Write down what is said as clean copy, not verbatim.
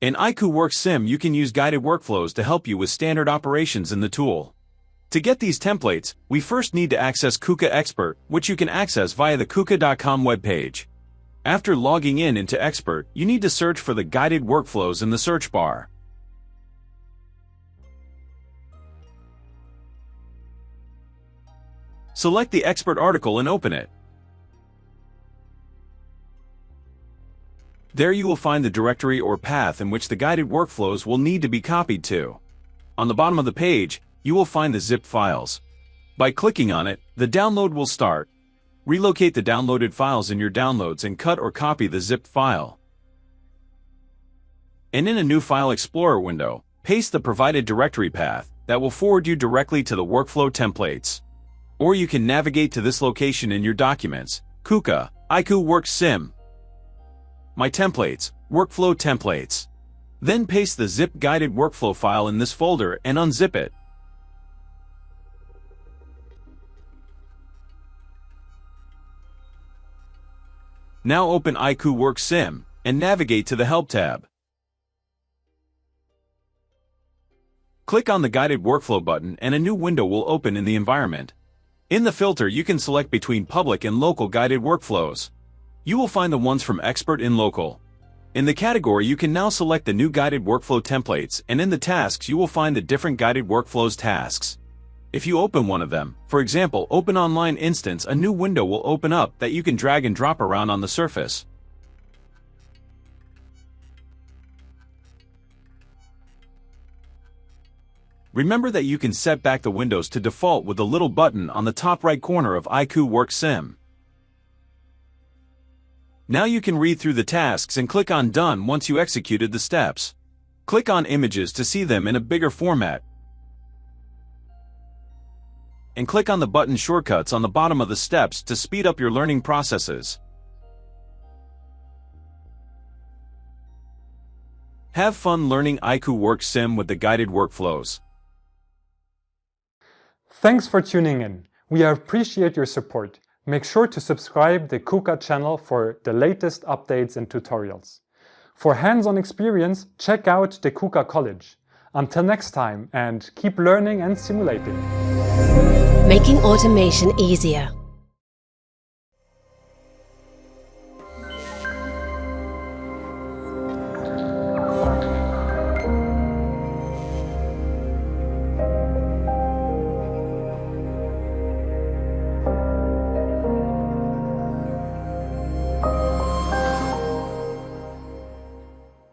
In iiQWorks.Sim, you can use guided workflows to help you with standard operations in the tool. To get these templates, we first need to access KUKA Expert, which you can access via the KUKA.com webpage. After logging in into Expert, you need to search for the guided workflows in the search bar. Select the Expert article and open it. There you will find the directory or path in which the guided workflows will need to be copied to. On the bottom of the page, you will find the zip files. By clicking on it, the download will start. Relocate the downloaded files in your downloads and cut or copy the zipped file. And in a new File Explorer window, paste the provided directory path that will forward you directly to the workflow templates. Or you can navigate to this location in your documents, KUKA, iiQWorks.Sim, My Templates, Workflow Templates. Then paste the zip guided workflow file in this folder and unzip it. Now open iiQWorks.Sim and navigate to the Help tab. Click on the Guided Workflow button and a new window will open in the environment. In the filter, you can select between public and local guided workflows. You will find the ones from Expert in Local. In the category, you can now select the new guided workflow templates, and in the tasks you will find the different guided workflows tasks. If you open one of them, for example, Open Online Instance, a new window will open up that you can drag and drop around on the surface. Remember that you can set back the windows to default with the little button on the top right corner of iiQWorks.Sim. Now you can read through the tasks and click on Done once you executed the steps. Click on Images to see them in a bigger format. And click on the button shortcuts on the bottom of the steps to speed up your learning processes. Have fun learning iiQWorks.Sim with the guided workflows. Thanks for tuning in. We appreciate your support. Make sure to subscribe the KUKA channel for the latest updates and tutorials. For hands-on experience, check out the KUKA College. Until next time, and keep learning and simulating. Making automation easier.